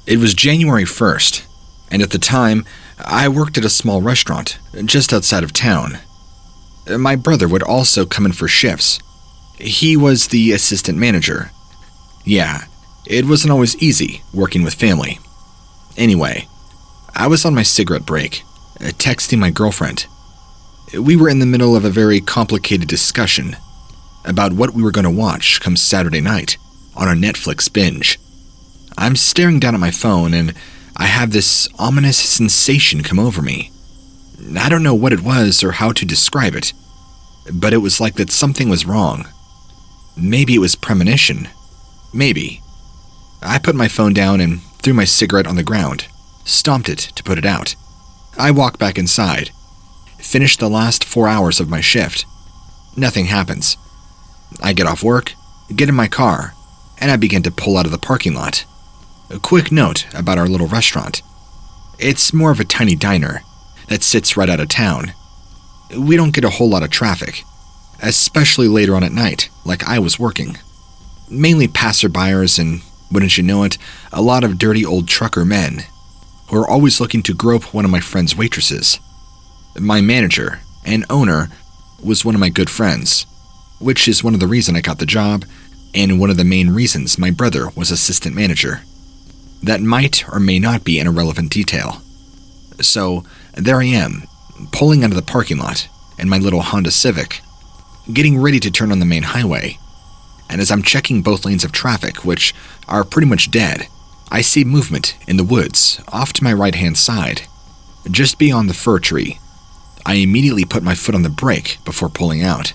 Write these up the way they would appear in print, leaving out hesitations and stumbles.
It was January 1st, and at the time, I worked at a small restaurant just outside of town. My brother would also come in for shifts. He was the assistant manager. Yeah, it wasn't always easy working with family. Anyway, I was on my cigarette break, texting my girlfriend. We were in the middle of a very complicated discussion about what we were going to watch come Saturday night on our Netflix binge. I'm staring down at my phone and I have this ominous sensation come over me. I don't know what it was or how to describe it, but it was like that something was wrong. Maybe it was premonition. Maybe. I put my phone down and threw my cigarette on the ground, stomped it to put it out. I walk back inside, finish the last 4 hours of my shift. Nothing happens. I get off work, get in my car, and I begin to pull out of the parking lot. A quick note about our little restaurant. It's more of a tiny diner that sits right out of town. We don't get a whole lot of traffic, especially later on at night, like I was working. Mainly passerbyers and, wouldn't you know it, a lot of dirty old trucker men who are always looking to grope one of my friend's waitresses. My manager and owner was one of my good friends, which is one of the reasons I got the job and one of the main reasons my brother was assistant manager. That might or may not be an irrelevant detail. So, there I am, pulling out of the parking lot in my little Honda Civic, getting ready to turn on the main highway. And as I'm checking both lanes of traffic, which are pretty much dead, I see movement in the woods off to my right-hand side, just beyond the fir tree. I immediately put my foot on the brake before pulling out,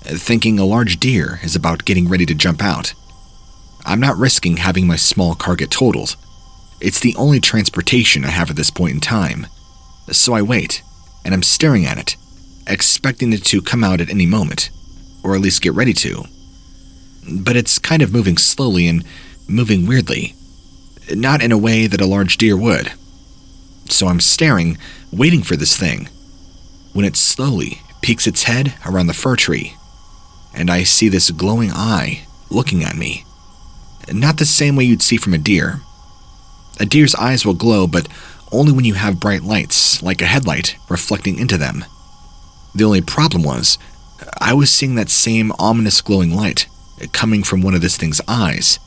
thinking a large deer is about getting ready to jump out. I'm not risking having my small car get totaled. It's the only transportation I have at this point in time. So I wait, and I'm staring at it, expecting it to come out at any moment, or at least get ready to. But it's kind of moving slowly and moving weirdly, not in a way that a large deer would. So I'm staring, waiting for this thing, when it slowly peeks its head around the fir tree, and I see this glowing eye looking at me. Not the same way you'd see from a deer. A deer's eyes will glow, but only when you have bright lights, like a headlight, reflecting into them. The only problem was, I was seeing that same ominous glowing light coming from one of this thing's eyes.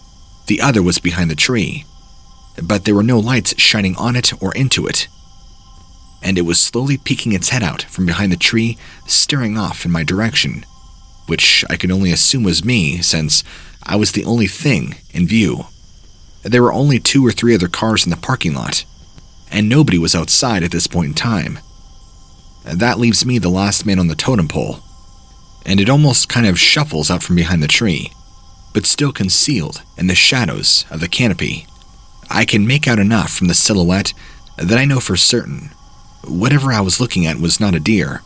The other was behind the tree, but there were no lights shining on it or into it. And it was slowly peeking its head out from behind the tree, staring off in my direction, which I could only assume was me since I was the only thing in view. There were only 2 or 3 other cars in the parking lot, and nobody was outside at this point in time. That leaves me the last man on the totem pole, and it almost kind of shuffles out from behind the tree, but still concealed in the shadows of the canopy. I can make out enough from the silhouette that I know for certain whatever I was looking at was not a deer,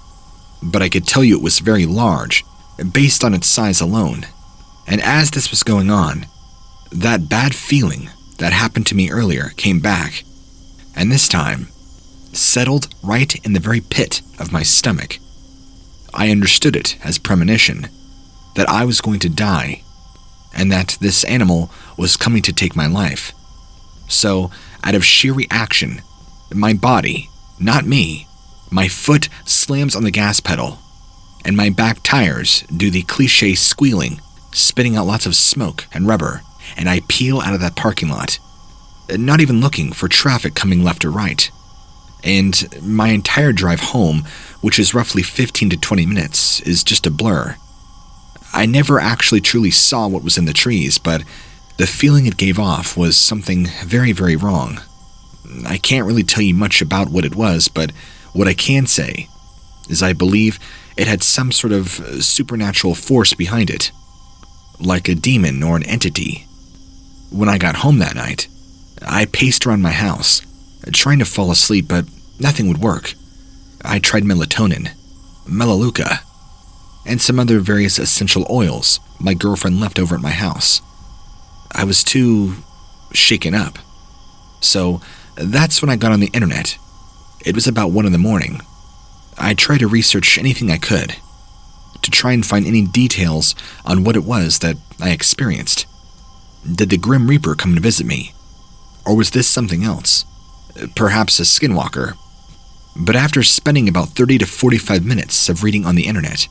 but I could tell you it was very large based on its size alone. And as this was going on, that bad feeling that happened to me earlier came back, and this time settled right in the very pit of my stomach. I understood it as premonition, that I was going to die, and that this animal was coming to take my life. So, out of sheer reaction, my body, not me, my foot slams on the gas pedal, and my back tires do the cliché squealing, spitting out lots of smoke and rubber, and I peel out of that parking lot, not even looking for traffic coming left or right. And my entire drive home, which is roughly 15 to 20 minutes, is just a blur. I never actually truly saw what was in the trees, but the feeling it gave off was something very, very wrong. I can't really tell you much about what it was, but what I can say is I believe it had some sort of supernatural force behind it, like a demon or an entity. When I got home that night, I paced around my house, trying to fall asleep, but nothing would work. I tried melatonin, melaleuca, and some other various essential oils my girlfriend left over at my house. I was too shaken up. So that's when I got on the internet. It was about 1 a.m. I tried to research anything I could to try and find any details on what it was that I experienced. Did the Grim Reaper come to visit me? Or was this something else? Perhaps a skinwalker. But after spending about 30 to 45 minutes of reading on the internet,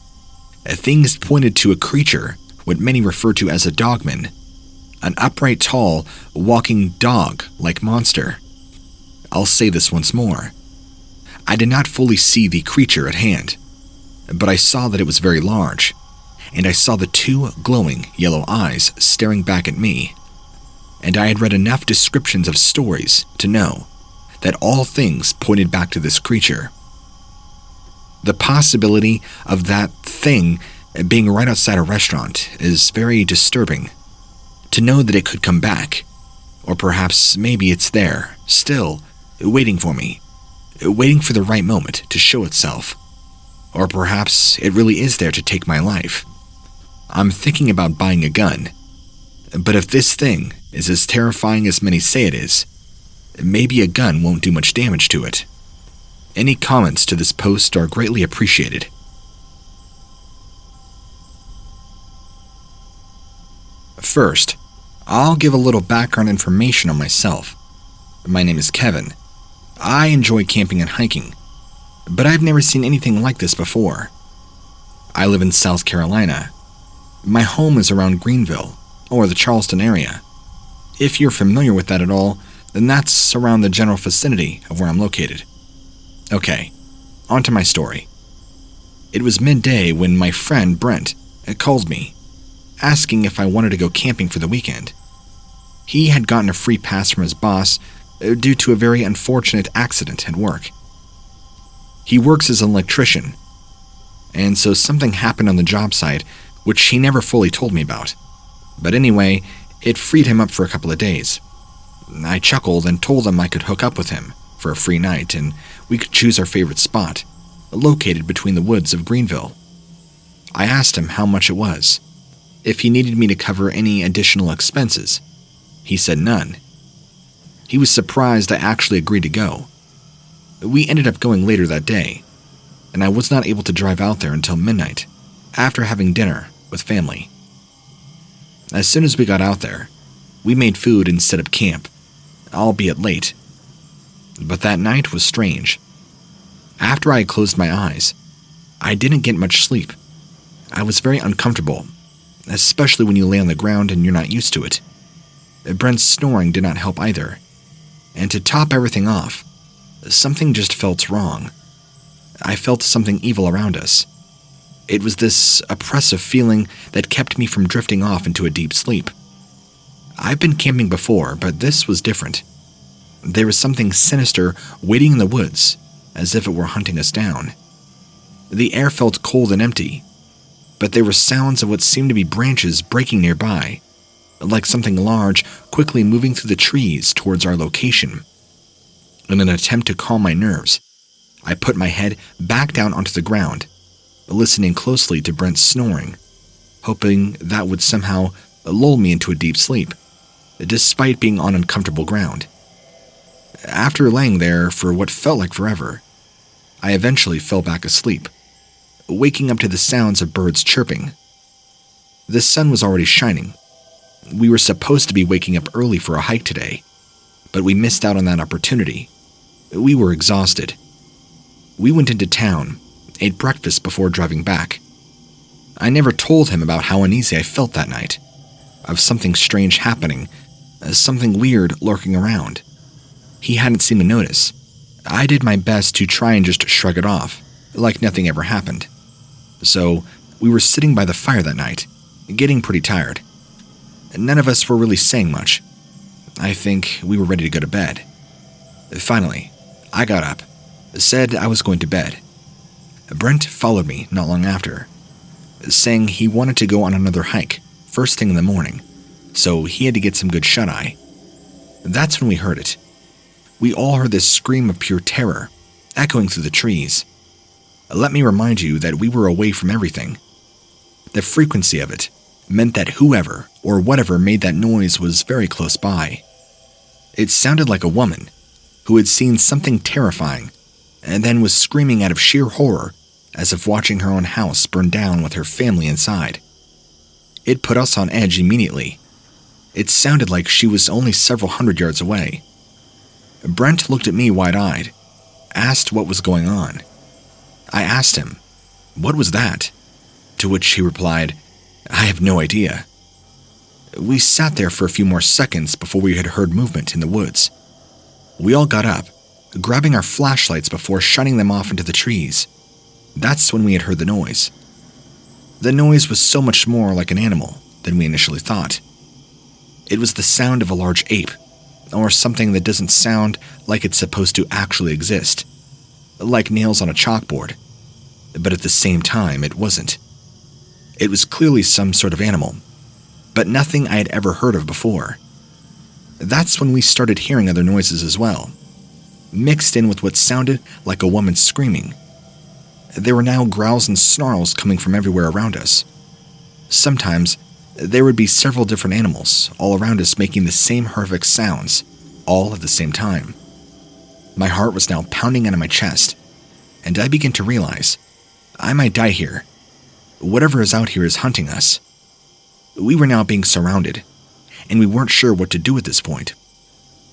things pointed to a creature, what many refer to as a dogman, an upright, tall, walking dog-like monster. I'll say this once more. I did not fully see the creature at hand, but I saw that it was very large, and I saw the two glowing yellow eyes staring back at me, and I had read enough descriptions of stories to know that all things pointed back to this creature. The possibility of that thing being right outside a restaurant is very disturbing. To know that it could come back, or perhaps maybe it's there, still, waiting for me, waiting for the right moment to show itself. Or perhaps it really is there to take my life. I'm thinking about buying a gun, but if this thing is as terrifying as many say it is, maybe a gun won't do much damage to it. Any comments to this post are greatly appreciated. First, I'll give a little background information on myself. My name is Kevin. I enjoy camping and hiking, but I've never seen anything like this before. I live in South Carolina. My home is around Greenville, or the Charleston area. If you're familiar with that at all, then that's around the general vicinity of where I'm located. Okay, on to my story. It was midday when my friend Brent called me, asking if I wanted to go camping for the weekend. He had gotten a free pass from his boss due to a very unfortunate accident at work. He works as an electrician, and so something happened on the job site which he never fully told me about. But anyway, it freed him up for a couple of days. I chuckled and told him I could hook up with him for a free night and we could choose our favorite spot, located between the woods of Greenville. I asked him how much it was, if he needed me to cover any additional expenses. He said none. He was surprised I actually agreed to go. We ended up going later that day, and I was not able to drive out there until midnight, after having dinner with family. As soon as we got out there, we made food and set up camp, albeit late. But that night was strange. After I had closed my eyes, I didn't get much sleep. I was very uncomfortable, especially when you lay on the ground and you're not used to it. Brent's snoring did not help either. And to top everything off, something just felt wrong. I felt something evil around us. It was this oppressive feeling that kept me from drifting off into a deep sleep. I've been camping before, but this was different. There was something sinister waiting in the woods, as if it were hunting us down. The air felt cold and empty, but there were sounds of what seemed to be branches breaking nearby, like something large quickly moving through the trees towards our location. In an attempt to calm my nerves, I put my head back down onto the ground, listening closely to Brent's snoring, hoping that would somehow lull me into a deep sleep, despite being on uncomfortable ground. After laying there for what felt like forever, I eventually fell back asleep, waking up to the sounds of birds chirping. The sun was already shining. We were supposed to be waking up early for a hike today, but we missed out on that opportunity. We were exhausted. We went into town, ate breakfast before driving back. I never told him about how uneasy I felt that night, of something strange happening, something weird lurking around. He hadn't seemed to notice. I did my best to try and just shrug it off, like nothing ever happened. So, we were sitting by the fire that night, getting pretty tired. None of us were really saying much. I think we were ready to go to bed. Finally, I got up, said I was going to bed. Brent followed me not long after, saying he wanted to go on another hike first thing in the morning, so he had to get some good shut-eye. That's when we heard it. We all heard this scream of pure terror, echoing through the trees. Let me remind you that we were away from everything. The frequency of it meant that whoever or whatever made that noise was very close by. It sounded like a woman who had seen something terrifying and then was screaming out of sheer horror as if watching her own house burn down with her family inside. It put us on edge immediately, It sounded like she was only several hundred yards away. Brent looked at me wide-eyed, asked what was going on. I asked him, "What was that?" To which he replied, "I have no idea." We sat there for a few more seconds before we had heard movement in the woods. We all got up, grabbing our flashlights before shutting them off into the trees. That's when we had heard the noise. The noise was so much more like an animal than we initially thought. It was the sound of a large ape, or something that doesn't sound like it's supposed to actually exist, like nails on a chalkboard, but at the same time it wasn't. It was clearly some sort of animal, but nothing I had ever heard of before. That's when we started hearing other noises as well, mixed in with what sounded like a woman screaming. There were now growls and snarls coming from everywhere around us. Sometimes there would be several different animals all around us making the same horrific sounds, all at the same time. My heart was now pounding out of my chest, and I began to realize I might die here. Whatever is out here is hunting us. We were now being surrounded, and we weren't sure what to do at this point.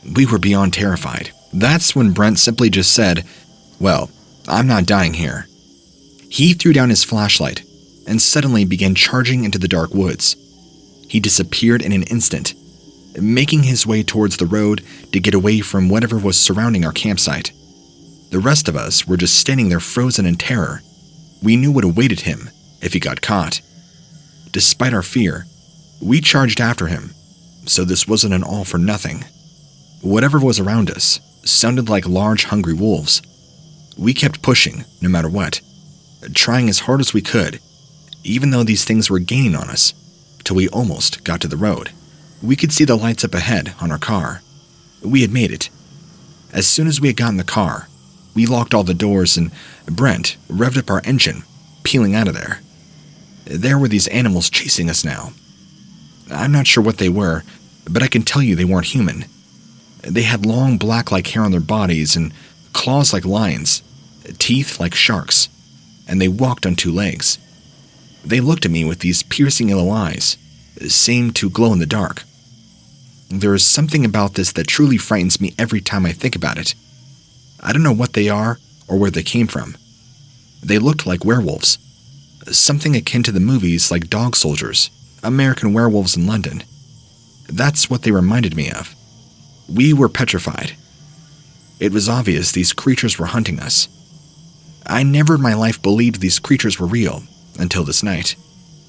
We were beyond terrified. That's when Brent simply just said, "Well, I'm not dying here." He threw down his flashlight and suddenly began charging into the dark woods. He disappeared in an instant, making his way towards the road to get away from whatever was surrounding our campsite. The rest of us were just standing there frozen in terror. We knew what awaited him if he got caught. Despite our fear, we charged after him, so this wasn't an all for nothing. Whatever was around us sounded like large, hungry wolves. We kept pushing, no matter what, trying as hard as we could, even though these things were gaining on us, till we almost got to the road. We could see the lights up ahead on our car. We had made it. As soon as we had gotten the car, we locked all the doors and Brent revved up our engine, peeling out of there. There were these animals chasing us now. I'm not sure what they were, but I can tell you they weren't human. They had long black-like hair on their bodies and claws like lions, teeth like sharks, and they walked on two legs. They looked at me with these piercing yellow eyes, seemed to glow in the dark. There is something about this that truly frightens me every time I think about it. I don't know what they are or where they came from. They looked like werewolves, something akin to the movies like Dog Soldiers, American Werewolves in London. That's what they reminded me of. We were petrified. It was obvious these creatures were hunting us. I never in my life believed these creatures were real until this night,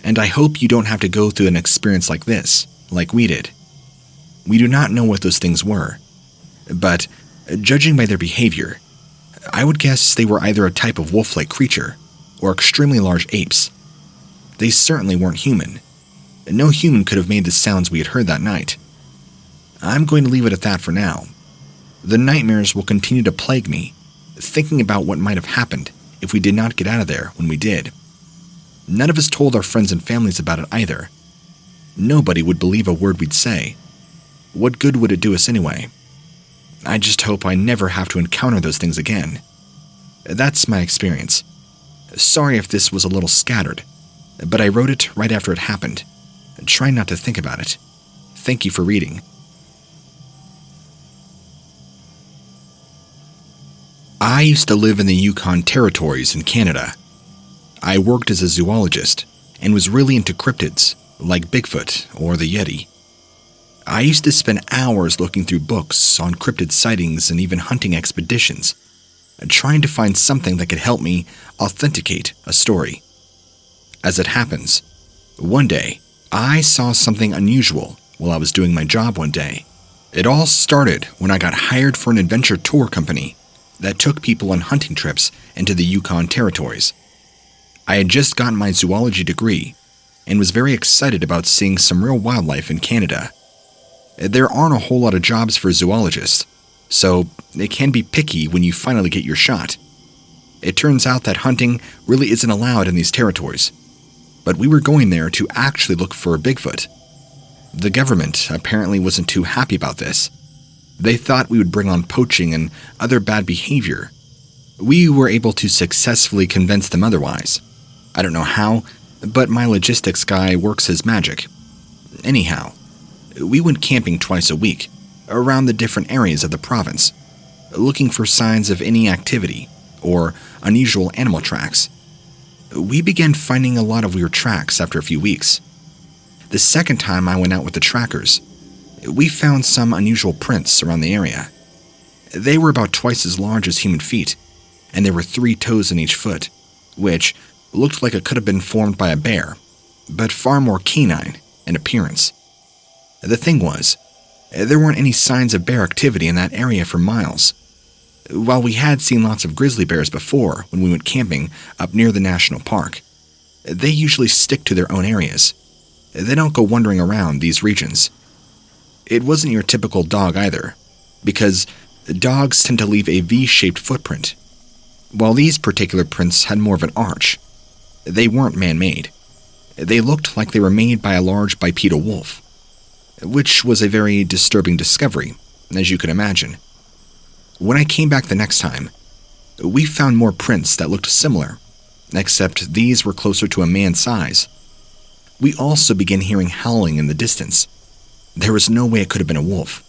and I hope you don't have to go through an experience like this, like we did. We do not know what those things were, but judging by their behavior, I would guess they were either a type of wolf-like creature or extremely large apes. They certainly weren't human. No human could have made the sounds we had heard that night. I'm going to leave it at that for now. The nightmares will continue to plague me, thinking about what might have happened if we did not get out of there when we did. None of us told our friends and families about it either. Nobody would believe a word we'd say. What good would it do us anyway? I just hope I never have to encounter those things again. That's my experience. Sorry if this was a little scattered, but I wrote it right after it happened. Try not to think about it. Thank you for reading. I used to live in the Yukon territories in Canada. I worked as a zoologist and was really into cryptids, like Bigfoot or the Yeti. I used to spend hours looking through books on cryptid sightings and even hunting expeditions, trying to find something that could help me authenticate a story. As it happens, one day, I saw something unusual while I was doing my job one day. It all started when I got hired for an adventure tour company that took people on hunting trips into the Yukon territories. I had just gotten my zoology degree and was very excited about seeing some real wildlife in Canada. There aren't a whole lot of jobs for zoologists, so it can be picky when you finally get your shot. It turns out that hunting really isn't allowed in these territories, but we were going there to actually look for Bigfoot. The government apparently wasn't too happy about this. They thought we would bring on poaching and other bad behavior. We were able to successfully convince them otherwise. I don't know how, but my logistics guy works his magic. Anyhow, We went camping twice a week, around the different areas of the province, looking for signs of any activity or unusual animal tracks. We began finding a lot of weird tracks after a few weeks. The second time I went out with the trackers, we found some unusual prints around the area. They were about twice as large as human feet, and there were 3 toes in each foot, which looked like it could have been formed by a bear, but far more canine in appearance. The thing was, there weren't any signs of bear activity in that area for miles. While we had seen lots of grizzly bears before when we went camping up near the national park, they usually stick to their own areas. They don't go wandering around these regions. It wasn't your typical dog either, because dogs tend to leave a V-shaped footprint, while these particular prints had more of an arch. They weren't man-made. They looked like they were made by a large bipedal wolf, which was a very disturbing discovery, as you can imagine. When I came back the next time, we found more prints that looked similar, except these were closer to a man's size. We also began hearing howling in the distance. There was no way it could have been a wolf.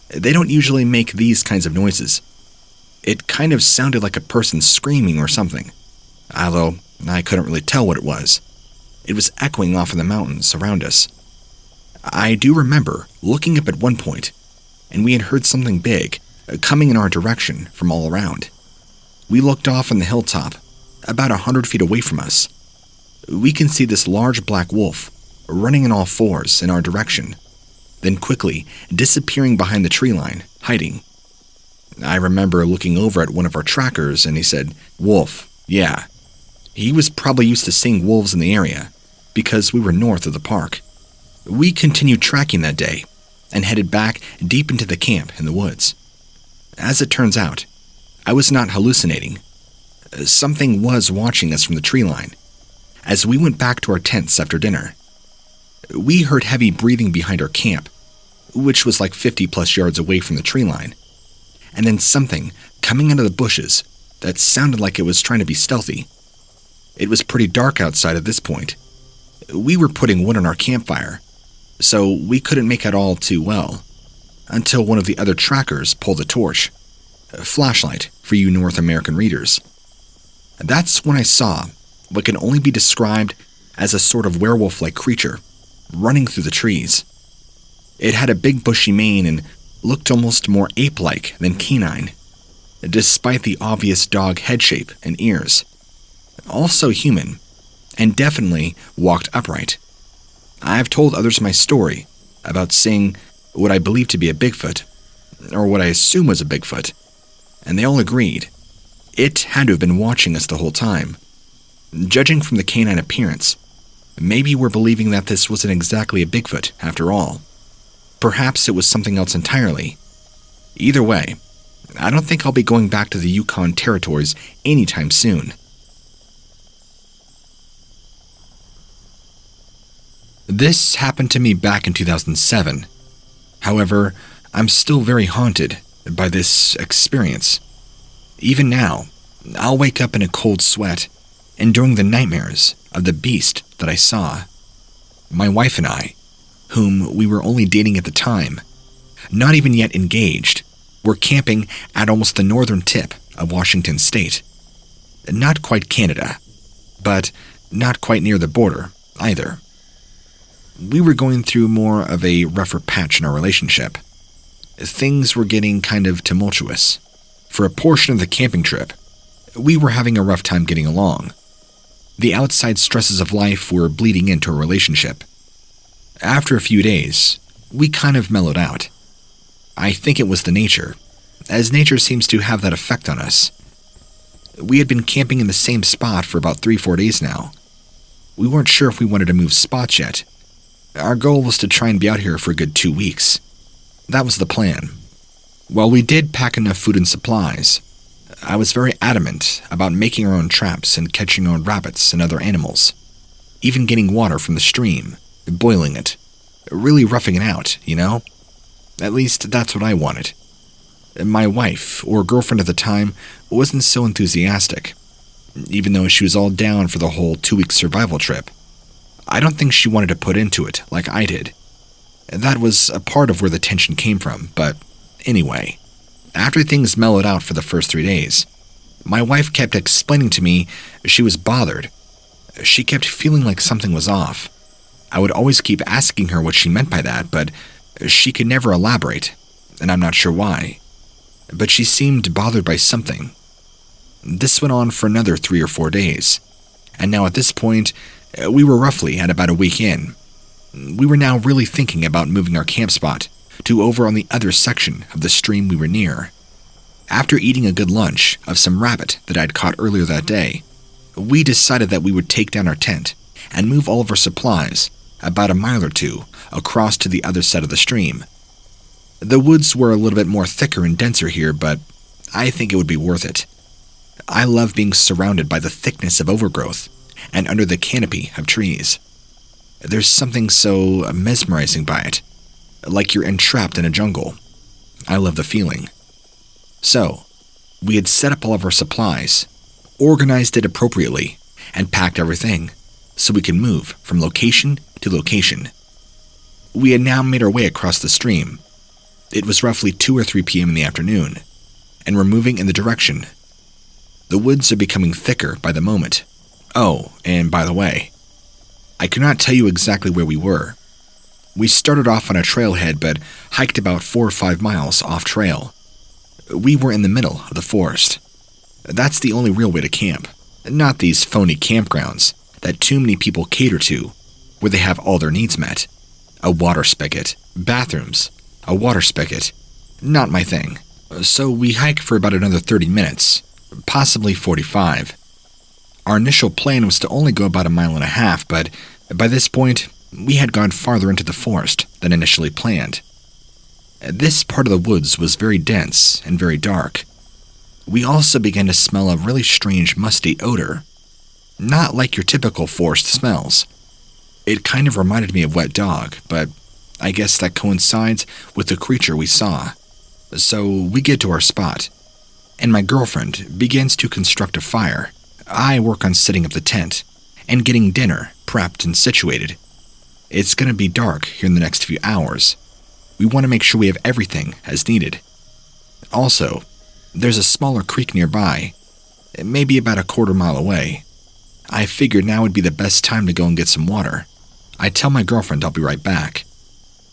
They don't usually make these kinds of noises. It kind of sounded like a person screaming or something, although I couldn't really tell what it was. It was echoing off in the mountains around us. I do remember looking up at one point, and we had heard something big coming in our direction from all around. We looked off on the hilltop, about 100 feet away from us. We can see this large black wolf running on all fours in our direction, then quickly disappearing behind the tree line, hiding. I remember looking over at one of our trackers and he said, "Wolf, yeah." He was probably used to seeing wolves in the area because we were north of the park. We continued tracking that day and headed back deep into the camp in the woods. As it turns out, I was not hallucinating. Something was watching us from the tree line. As we went back to our tents after dinner, we heard heavy breathing behind our camp, which was like 50 plus yards away from the tree line, and then something coming out of the bushes that sounded like it was trying to be stealthy. It was pretty dark outside at this point. We were putting wood on our campfire, so we couldn't make out all too well, until one of the other trackers pulled a torch, a flashlight for you North American readers. That's when I saw what can only be described as a sort of werewolf-like creature running through the trees. It had a big bushy mane and looked almost more ape-like than canine, despite the obvious dog head shape and ears. Also human, and definitely walked upright. I've told others my story about seeing what I believe to be a Bigfoot, or what I assume was a Bigfoot, and they all agreed it had to have been watching us the whole time. Judging from the canine appearance, maybe we're believing that this wasn't exactly a Bigfoot after all. Perhaps it was something else entirely. Either way, I don't think I'll be going back to the Yukon territories anytime soon. This happened to me back in 2007. However, I'm still very haunted by this experience. Even now, I'll wake up in a cold sweat, enduring the nightmares of the beast that I saw. My wife and I, whom we were only dating at the time, not even yet engaged, were camping at almost the northern tip of Washington state. Not quite Canada, but not quite near the border either. We were going through more of a rougher patch in our relationship. Things were getting kind of tumultuous. For a portion of the camping trip, we were having a rough time getting along. The outside stresses of life were bleeding into our relationship. After a few days, we kind of mellowed out. I think it was the nature, as nature seems to have that effect on us. We had been camping in the same spot for about 3-4 days now. We weren't sure if we wanted to move spots yet. Our goal was to try and be out here for a good 2 weeks. That was the plan. While we did pack enough food and supplies, I was very adamant about making our own traps and catching our own rabbits and other animals. Even getting water from the stream, boiling it, really roughing it out, you know? At least that's what I wanted. My wife, or girlfriend at the time, wasn't so enthusiastic, even though she was all down for the whole 2-week survival trip. I don't think she wanted to put into it like I did. That was a part of where the tension came from, but anyway, after things mellowed out for the first 3 days, my wife kept explaining to me she was bothered. She kept feeling like something was off. I would always keep asking her what she meant by that, but she could never elaborate, and I'm not sure why. But she seemed bothered by something. This went on for another 3 or 4 days, and now at this point, we were roughly at about a week in. We were now really thinking about moving our camp spot to over on the other section of the stream we were near. After eating a good lunch of some rabbit that I'd caught earlier that day, we decided that we would take down our tent and move all of our supplies about a mile or two across to the other side of the stream. The woods were a little bit more thicker and denser here, but I think it would be worth it. I love being surrounded by the thickness of overgrowth and under the canopy of trees. There's something so mesmerizing by it, like you're entrapped in a jungle. I love the feeling. So, we had set up all of our supplies, organized it appropriately, and packed everything so we could move from location to location. We had now made our way across the stream. It was roughly 2 or 3 p.m. in the afternoon, and we're moving in the direction. The woods are becoming thicker by the moment. Oh, and by the way, I could not tell you exactly where we were. We started off on a trailhead but hiked about 4 or 5 miles off trail. We were in the middle of the forest. That's the only real way to camp, not these phony campgrounds that too many people cater to, where they have all their needs met. A water spigot, bathrooms, a water spigot. Not my thing. So we hiked for about another 30 minutes, possibly 45. Our initial plan was to only go about 1.5 miles, but by this point, we had gone farther into the forest than initially planned. This part of the woods was very dense and very dark. We also began to smell a really strange musty odor. Not like your typical forest smells. It kind of reminded me of wet dog, but I guess that coincides with the creature we saw. So we get to our spot, and my girlfriend begins to construct a fire. I work on setting up the tent and getting dinner prepped and situated. It's going to be dark here in the next few hours. We want to make sure we have everything as needed. Also, there's a smaller creek nearby, maybe about 1/4 mile away. I figured now would be the best time to go and get some water. I tell my girlfriend I'll be right back.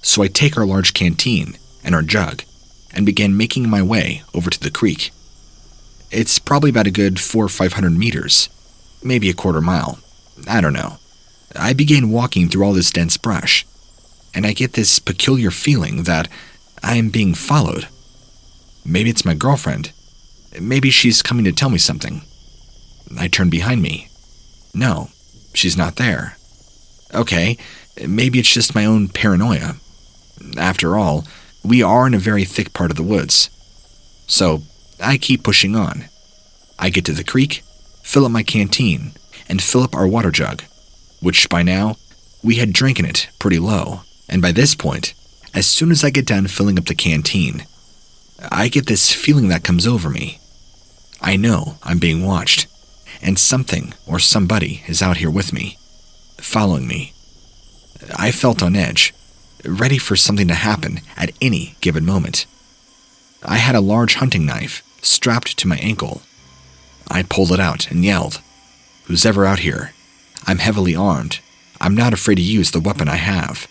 So I take our large canteen and our jug and begin making my way over to the creek. It's probably about a good 400 or 500 meters, maybe 1/4 mile. I don't know. I begin walking through all this dense brush, and I get this peculiar feeling that I am being followed. Maybe it's my girlfriend. Maybe she's coming to tell me something. I turn behind me. No, she's not there. Okay, maybe it's just my own paranoia. After all, we are in a very thick part of the woods. So, I keep pushing on. I get to the creek, fill up my canteen, and fill up our water jug, which by now, we had drinking it pretty low. And by this point, as soon as I get done filling up the canteen, I get this feeling that comes over me. I know I'm being watched, and something or somebody is out here with me, following me. I felt on edge, ready for something to happen at any given moment. I had a large hunting knife strapped to my ankle. I pulled it out and yelled, "Who's ever out here? I'm heavily armed. I'm not afraid to use the weapon I have."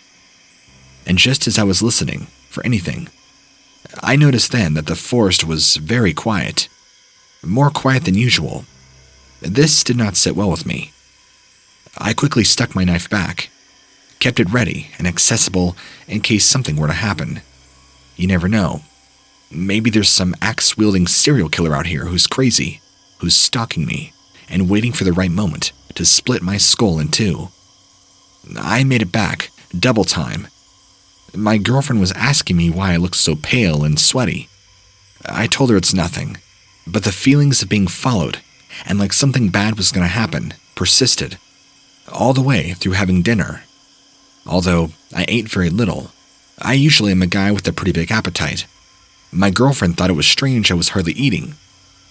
And just as I was listening for anything, I noticed then that the forest was very quiet, more quiet than usual. This did not sit well with me. I quickly stuck my knife back, kept it ready and accessible in case something were to happen. You never know. Maybe there's some axe-wielding serial killer out here who's crazy, who's stalking me and waiting for the right moment to split my skull in two. I made it back, double time. My girlfriend was asking me why I looked so pale and sweaty. I told her it's nothing, but the feelings of being followed and like something bad was going to happen persisted, all the way through having dinner. Although I ate very little, I usually am a guy with a pretty big appetite. My girlfriend thought it was strange I was hardly eating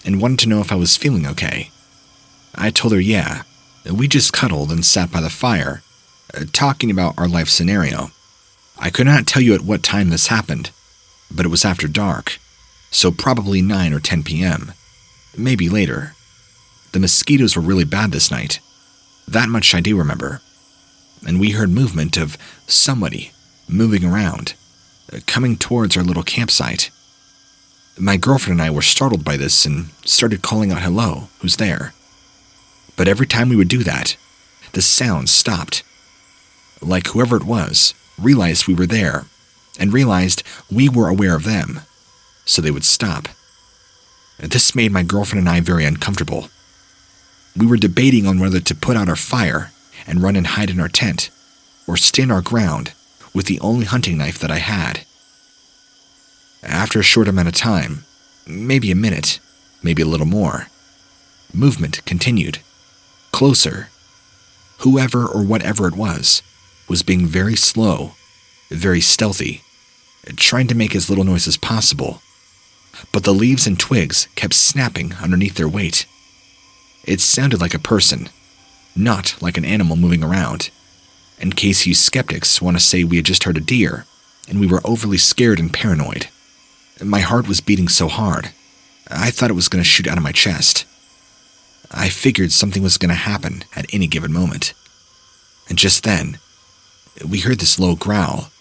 and wanted to know if I was feeling okay. I told her yeah. We just cuddled and sat by the fire, talking about our life scenario. I could not tell you at what time this happened, but it was after dark, so probably 9 or 10 p.m., maybe later. The mosquitoes were really bad this night. That much I do remember. And we heard movement of somebody moving around, coming towards our little campsite. My girlfriend and I were startled by this and started calling out, "Hello, who's there?" But every time we would do that, the sounds stopped. Like whoever it was realized we were there and realized we were aware of them, so they would stop. This made my girlfriend and I very uncomfortable. We were debating on whether to put out our fire and run and hide in our tent, or stand our ground with the only hunting knife that I had. After a short amount of time, maybe a minute, maybe a little more, movement continued. Closer. Whoever or whatever it was being very slow, very stealthy, trying to make as little noise as possible. But the leaves and twigs kept snapping underneath their weight. It sounded like a person, not like an animal moving around. In case you skeptics want to say we had just heard a deer, and we were overly scared and paranoid. My heart was beating so hard, I thought it was going to shoot out of my chest. I figured something was going to happen at any given moment. And just then, we heard this low growl,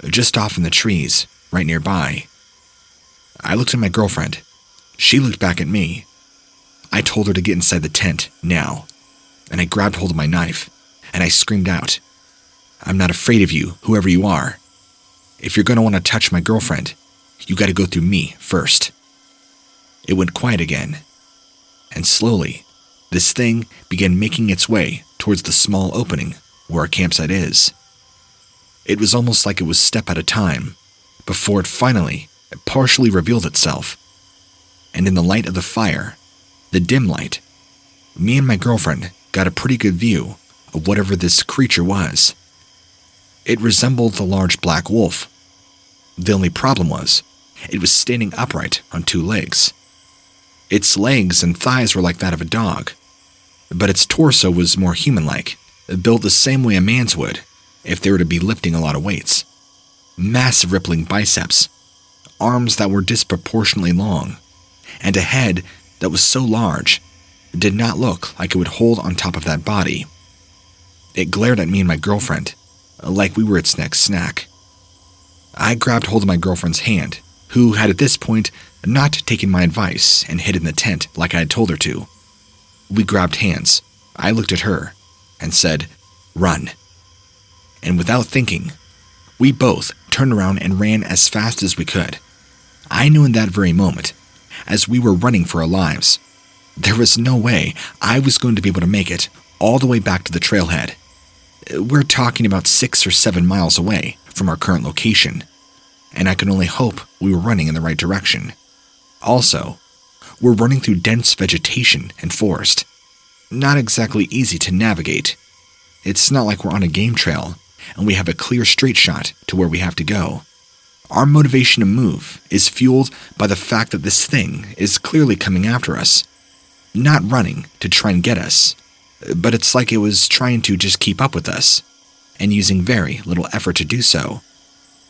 just off in the trees, right nearby. I looked at my girlfriend. She looked back at me. I told her to get inside the tent, now, and I grabbed hold of my knife, and I screamed out, "I'm not afraid of you, whoever you are. If you're going to want to touch my girlfriend, you got to go through me first." It went quiet again, and slowly, this thing began making its way towards the small opening where our campsite is. It was almost like it was a step at a time, before it finally partially revealed itself. And in the light of the fire, the dim light, me and my girlfriend got a pretty good view of whatever this creature was. It resembled the large black wolf. The only problem was, it was standing upright on 2 legs. Its legs and thighs were like that of a dog, but its torso was more human-like, built the same way a man's would if they were to be lifting a lot of weights. Massive rippling biceps, arms that were disproportionately long, and a head that was so large it did not look like it would hold on top of that body. It glared at me and my girlfriend, like we were its next snack. I grabbed hold of my girlfriend's hand, who had at this point not taken my advice and hid in the tent like I had told her to. We grabbed hands. I looked at her and said, "Run." And without thinking, we both turned around and ran as fast as we could. I knew in that very moment, as we were running for our lives, there was no way I was going to be able to make it all the way back to the trailhead. We're talking about 6 or 7 miles away from our current location, and I could only hope we were running in the right direction. Also, we're running through dense vegetation and forest. Not exactly easy to navigate. It's not like we're on a game trail, and we have a clear straight shot to where we have to go. Our motivation to move is fueled by the fact that this thing is clearly coming after us. Not running to try and get us, but it's like it was trying to just keep up with us, and using very little effort to do so.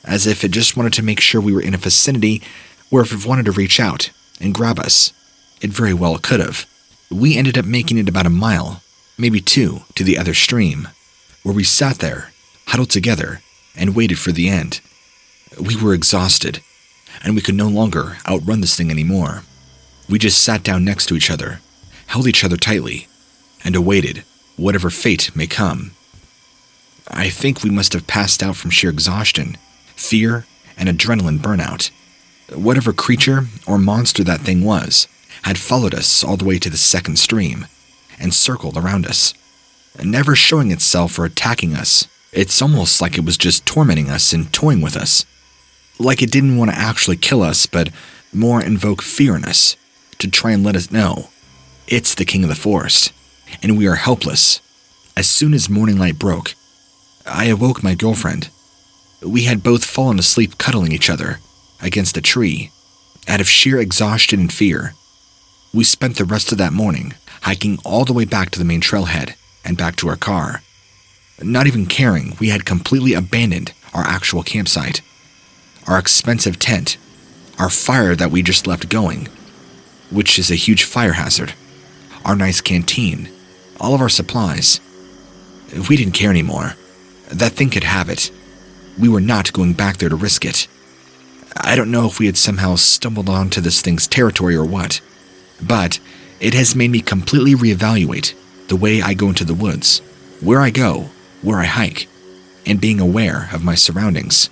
As if it just wanted to make sure we were in a vicinity where if it wanted to reach out and grab us, it very well could have. We ended up making it about a mile, maybe 2, to the other stream, where we sat there, huddled together, and waited for the end. We were exhausted, and we could no longer outrun this thing anymore. We just sat down next to each other, held each other tightly, and awaited whatever fate may come. I think we must have passed out from sheer exhaustion, fear, and adrenaline burnout. Whatever creature or monster that thing was had followed us all the way to the second stream and circled around us, never showing itself or attacking us. It's almost like it was just tormenting us and toying with us. Like it didn't want to actually kill us, but more invoke fear in us to try and let us know it's the king of the forest, and we are helpless. As soon as morning light broke, I awoke my girlfriend. We had both fallen asleep cuddling each other against a tree, out of sheer exhaustion and fear. We spent the rest of that morning hiking all the way back to the main trailhead and back to our car, not even caring we had completely abandoned our actual campsite, our expensive tent, our fire that we just left going, which is a huge fire hazard, our nice canteen, all of our supplies. We didn't care anymore. That thing could have it. We were not going back there to risk it. I don't know if we had somehow stumbled onto this thing's territory or what, but it has made me completely reevaluate the way I go into the woods, where I go, where I hike, and being aware of my surroundings.